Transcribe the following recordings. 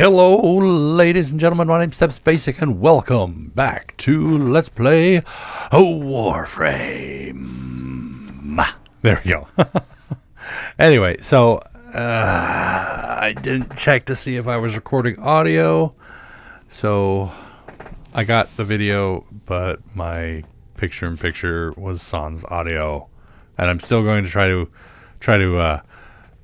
Hello, ladies and gentlemen. My name's StepsBasic, and welcome back to Let's Play a Warframe. There we go. Anyway, so I didn't check to see if I was recording audio, so I got the video, but my picture-in-picture was sans audio, and I'm still going to try to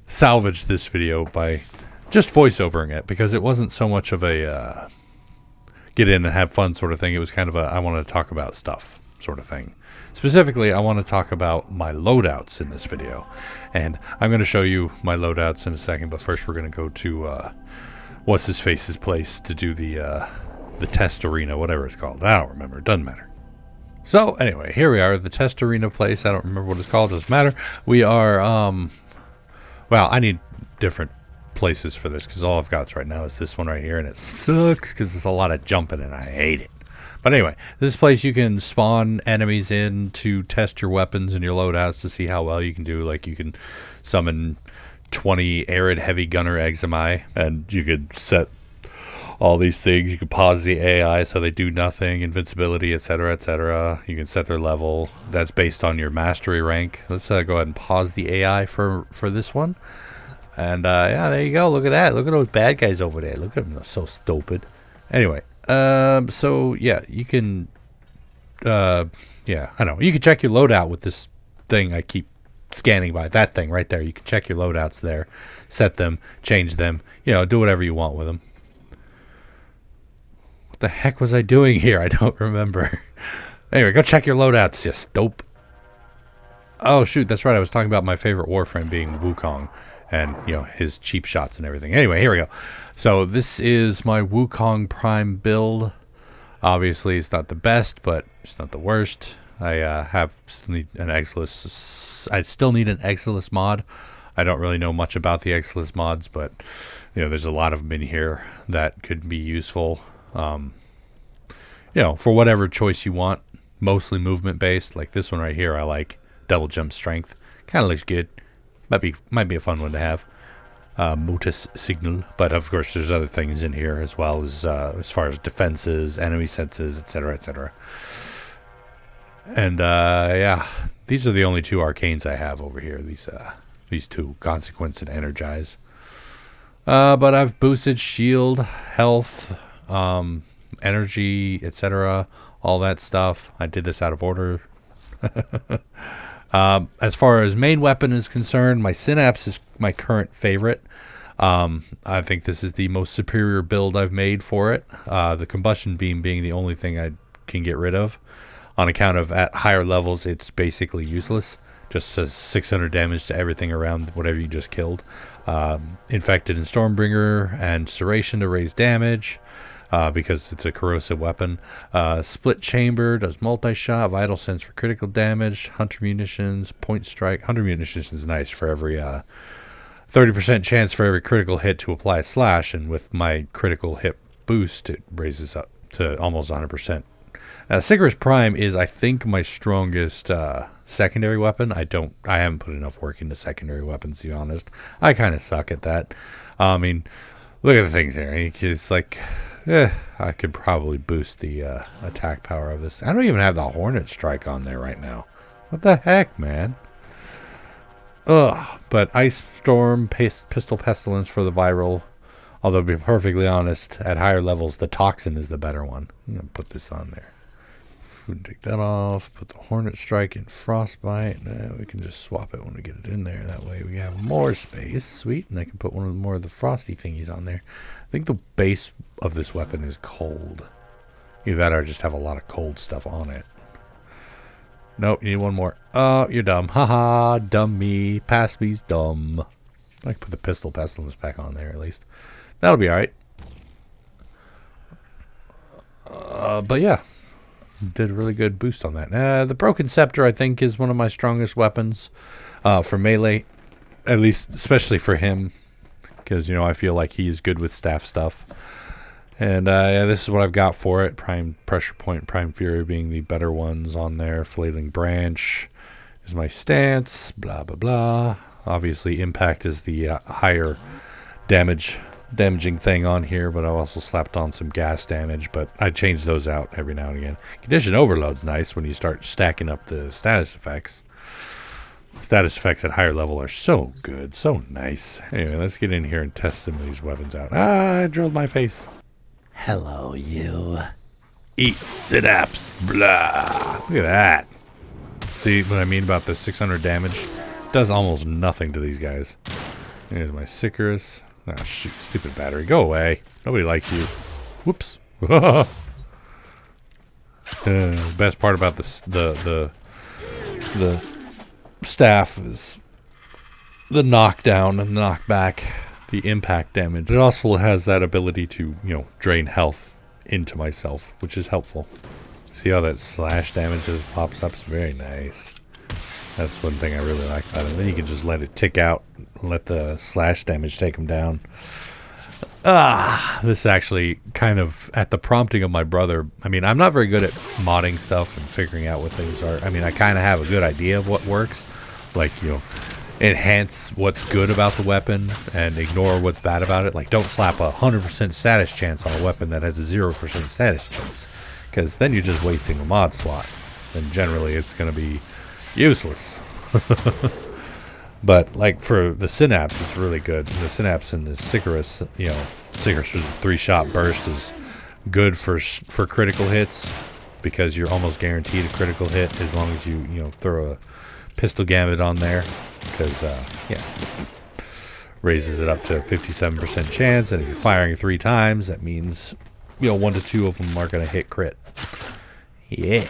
salvage this video by just voiceovering it, because it wasn't so much of a get in and have fun sort of thing. It was kind of a I want to talk about stuff sort of thing. Specifically, I want to talk about my loadouts in this video, and I'm going to show you my loadouts in a second, but first we're going to go to what's his face's place to do the test arena, whatever it's called. I don't remember. It doesn't matter. So anyway, here we are at the test arena place. I don't remember what it's called. Doesn't matter. We are well, I need different places for this, because all I've got right now is this one right here, and it sucks because there's a lot of jumping and I hate it. But anyway, this place you can spawn enemies in to test your weapons and your loadouts to see how well you can do. Like, you can summon 20 arid heavy gunner eczema, and you could set all these things. You could pause the AI so they do nothing, invincibility, etc., etc. You can set their level. That's based on your mastery rank. Let's go ahead and pause the AI for this one. And yeah, there you go. Look at that. Look at those bad guys over there. Look at them. They're so stupid. Anyway, so yeah, you can yeah, I know. You can check your loadout with this thing I keep scanning by. That thing right there. You can check your loadouts there, set them, change them, you know, do whatever you want with them. What the heck was I doing here? I don't remember. Anyway, go check your loadouts, you dope. Oh shoot, that's right. I was talking about my favorite Warframe being Wukong, and you know, his cheap shots and everything. Anyway, here we go. So this is my Wukong Prime build. Obviously it's not the best, but it's not the worst. I still need an Exilus. I still need an Exilus mod. I don't really know much about the Exilus mods, but you know, there's a lot of them in here that could be useful. You know, for whatever choice you want. Mostly movement based. Like this one right here, I like double jump strength. Kind of looks good. Might be a fun one to have. Motus signal, but of course there's other things in here as well as far as defenses, enemy senses, etc., etc. And yeah, these are the only two arcanes I have over here. These two, consequence and energize. But I've boosted shield, health, energy, etc., all that stuff. I did this out of order. As far as main weapon is concerned, my Synapse is my current favorite. I think this is the most superior build I've made for it. The combustion beam being the only thing I can get rid of, on account of at higher levels it's basically useless. Just says 600 damage to everything around whatever you just killed. Infected and Stormbringer and Serration to raise damage. Because it's a corrosive weapon. Split chamber does multi-shot. Vital sense for critical damage. Hunter munitions, point strike. Hunter munitions is nice for every 30% chance for every critical hit to apply a slash, and with my critical hit boost it raises up to almost 100%. Sigarus Prime is, I think, my strongest secondary weapon. I haven't put enough work into secondary weapons, to be honest. I kind of suck at that. I mean, look at the things here. It's like, I could probably boost the attack power of this. I don't even have the Hornet Strike on there right now. What the heck, man? Ugh. But Ice Storm, Pistol Pestilence for the viral. Although, to be perfectly honest, at higher levels, the Toxin is the better one. I'm going to put this on there. We can take that off. Put the Hornet Strike in Frostbite. We can just swap it when we get it in there. That way we have more space. Sweet. And I can put one of the more of the frosty thingies on there. I think the base of this weapon is cold. Either that or just have a lot of cold stuff on it. Nope, you need one more. Oh, you're dumb. Haha, dumb me. Past me's dumb. I can put the Pistol Pestilence back on there at least. That'll be alright. But yeah. Did a really good boost on that. The Broken Scepter, I think, is one of my strongest weapons for melee. At least, especially for him. Because, you know, I feel like he is good with staff stuff. And yeah, this is what I've got for it. Prime Pressure Point, Prime Fury being the better ones on there. Flailing Branch is my stance. Blah, blah, blah. Obviously, Impact is the higher damage damaging thing on here, but I also slapped on some gas damage, but I change those out every now and again. Condition overload's nice when you start stacking up the status effects. Status effects at higher level are so good, so nice. Anyway, let's get in here and test some of these weapons out. Ah, I drilled my face. Hello, you. Eat synapse, blah. Look at that. See what I mean about the 600 damage? It does almost nothing to these guys. Here's my Sicarus. Oh, shoot, stupid battery. Go away. Nobody likes you. Whoops. Best part about the staff is the knockdown and knockback, the impact damage. It also has that ability to, drain health into myself, which is helpful. See how that slash damage just pops up? It's very nice. That's one thing I really like about it. Then you can just let it tick out, let the slash damage take them down. This is actually kind of at the prompting of my brother. I mean, I'm not very good at modding stuff and figuring out what things are. I mean, I kind of have a good idea of what works. Like, enhance what's good about the weapon and ignore what's bad about it. Like, don't slap a 100% status chance on a weapon that has a 0% status chance, because then you're just wasting a mod slot, and generally it's going to be useless. But like for the synapse, it's really good. The synapse and the Sicarus, Sicarus with a 3-shot burst is good for critical hits, because you're almost guaranteed a critical hit as long as you throw a pistol gambit on there, because raises it up to 57% chance, and if you're firing 3 times, that means 1 to 2 of them are going to hit crit. Yeah.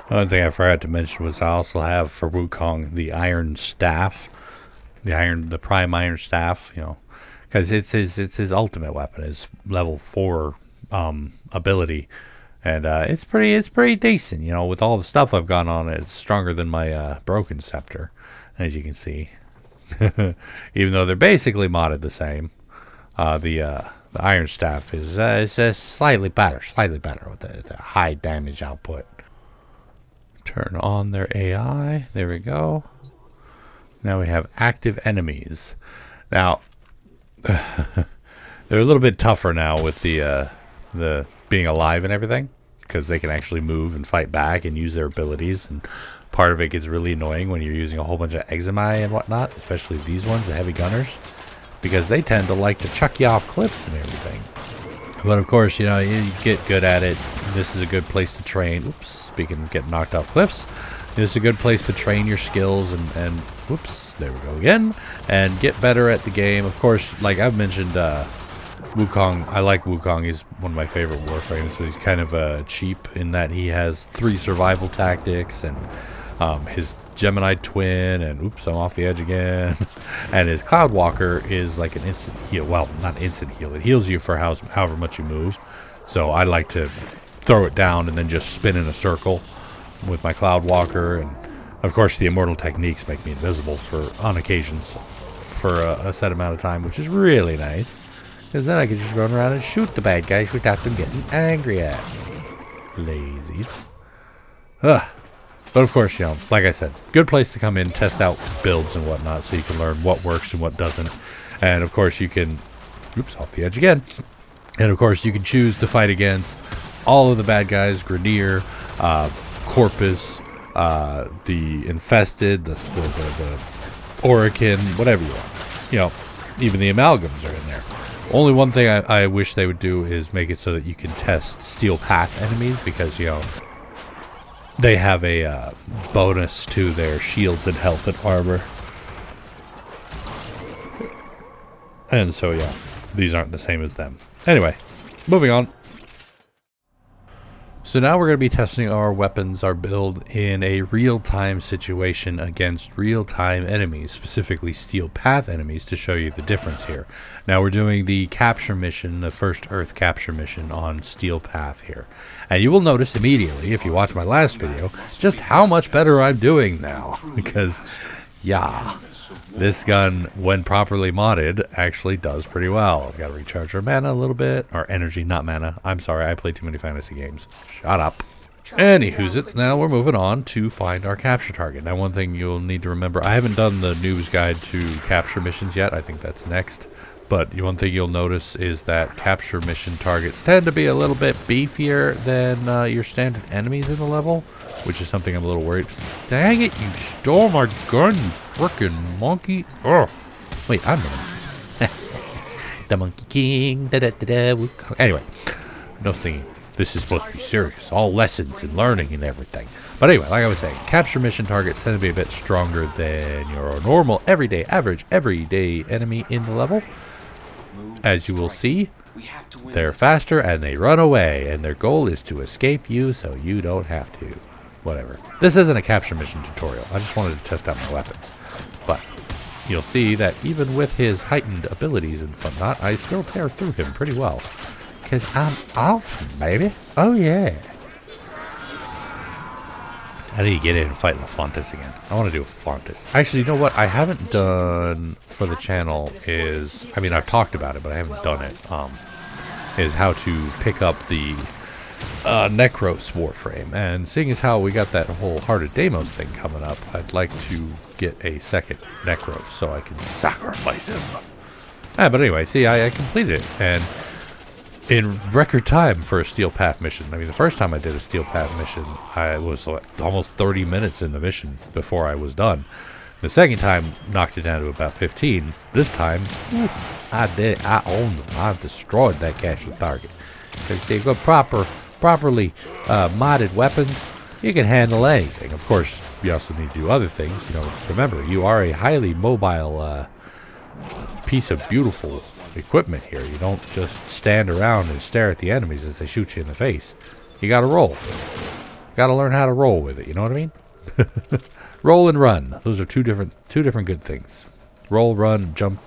One thing I forgot to mention was I also have for Wukong the iron staff, the prime iron staff, because it's his ultimate weapon, his level 4 ability, and it's pretty decent. With all the stuff I've got on it, it's stronger than my broken scepter, as you can see. Even though they're basically modded the same, the iron staff is slightly better with the high damage output. Turn on their AI. There we go. Now we have active enemies. Now they're a little bit tougher now with the being alive and everything, because they can actually move and fight back and use their abilities, and part of it gets really annoying when you're using a whole bunch of eczema and whatnot, especially these ones, the heavy gunners, because they tend to like to chuck you off cliffs and everything. But of course, you get good at it. This is a good place to train. Oops, speaking of getting knocked off cliffs, this is a good place to train your skills and whoops, there we go again, and get better at the game. Of course, like I've mentioned, Wukong, I like Wukong. He's one of my favorite Warframes, but he's kind of cheap in that he has 3 survival tactics, and his Gemini twin, and oops, I'm off the edge again. And his Cloud Walker is like an instant heal. Well, not instant heal. It heals you for however much you move. So I like to throw it down and then just spin in a circle with my Cloud Walker. And of course, the immortal techniques make me invisible on occasions for a set amount of time, which is really nice, because then I can just run around and shoot the bad guys without them getting angry at me. Lazies. Ugh. But of course, like I said, good place to come in, test out builds and whatnot, so you can learn what works and what doesn't. And of course you can, oops, off the edge again. And of course you can choose to fight against all of the bad guys, Grenier, Corpus, the Infested, the Orican, whatever you want. Even the Amalgams are in there. Only one thing I wish they would do is make it so that you can test Steel Path enemies, because, they have a bonus to their shields and health and armor. And so, these aren't the same as them. Anyway, moving on. So now we're going to be testing our weapons, our build, in a real-time situation against real-time enemies, specifically Steel Path enemies, to show you the difference here. Now we're doing the capture mission, the first Earth capture mission on Steel Path here. And you will notice immediately, if you watch my last video, just how much better I'm doing now. Because, this gun, when properly modded, actually does pretty well. I've got to recharge our mana a little bit, or energy, not mana. I'm sorry, I play too many fantasy games. Shut up. Anywho's, now we're moving on to find our capture target. Now, one thing you'll need to remember, I haven't done the news guide to capture missions yet. I think that's next. But one thing you'll notice is that capture mission targets tend to be a little bit beefier than your standard enemies in the level, which is something I'm a little worried. Dang it, you stole my gun, you frickin' monkey. Oh, wait, I'm the monkey. The Monkey King. Wukong. Anyway, no singing. This is supposed to be serious. All lessons and learning and everything. But anyway, like I was saying, capture mission targets tend to be a bit stronger than your normal, everyday, average, everyday enemy in the level. As you will see, they're faster and they run away, and their goal is to escape you so you don't have to. Whatever. This isn't a capture mission tutorial. I just wanted to test out my weapons. But you'll see that even with his heightened abilities and whatnot, I still tear through him pretty well. Because I'm awesome, baby. Oh, yeah. I need to get in and fight LaFontis again. I want to do a Fontis. Actually, you know what I haven't done for the channel is, I mean, I've talked about it, but I haven't done it, is how to pick up the Necros Warframe. And seeing as how we got that whole Heart of Deimos thing coming up, I'd like to get a second Necros so I can sacrifice him. But anyway, see, I completed it, and in record time for a Steel Path mission. I mean, the first time I did a Steel Path mission, I was like almost 30 minutes in the mission before I was done. The second time, knocked it down to about 15. This time, I did it. I owned them. I destroyed that capture target. Because see, with properly modded weapons, you can handle anything. Of course, you also need to do other things. You know, remember, you are a highly mobile piece of beautiful equipment here. You don't just stand around and stare at the enemies as they shoot you in the face. You gotta roll. Gotta learn how to roll with it, you know what I mean? Roll and run. Those are two different good things. Roll, run, jump,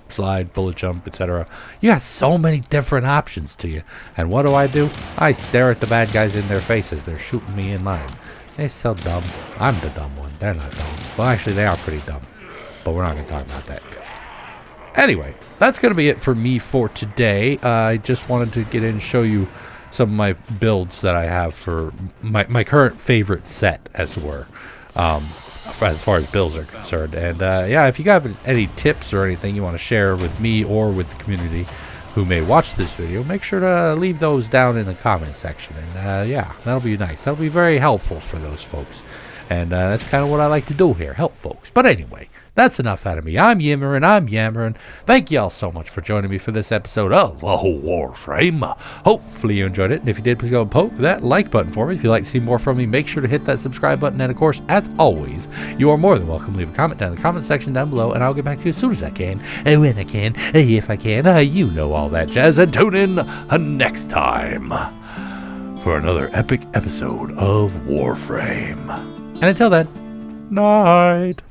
slide, bullet jump, etc. You got so many different options to you. And what do? I stare at the bad guys in their faces. They're shooting me in mine. They're so dumb. I'm the dumb one. They're not dumb. Well, actually, they are pretty dumb. But we're not going to talk about that. Anyway, that's going to be it for me for today. I just wanted to get in and show you some of my builds that I have for my current favorite set, as it were, as far as builds are concerned. And yeah, if you have any tips or anything you want to share with me or with the community who may watch this video, make sure to leave those down in the comment section. And yeah, that'll be nice. That'll be very helpful for those folks. And that's kind of what I like to do here, help folks. But anyway, that's enough out of me. I'm yammering. Thank you all so much for joining me for this episode of Warframe. Hopefully you enjoyed it. And if you did, please go and poke that like button for me. If you'd like to see more from me, make sure to hit that subscribe button. And of course, as always, you are more than welcome to leave a comment down in the comment section down below. And I'll get back to you as soon as I can. And when I can, if I can, you know all that jazz. And tune in next time for another epic episode of Warframe. And until then, night.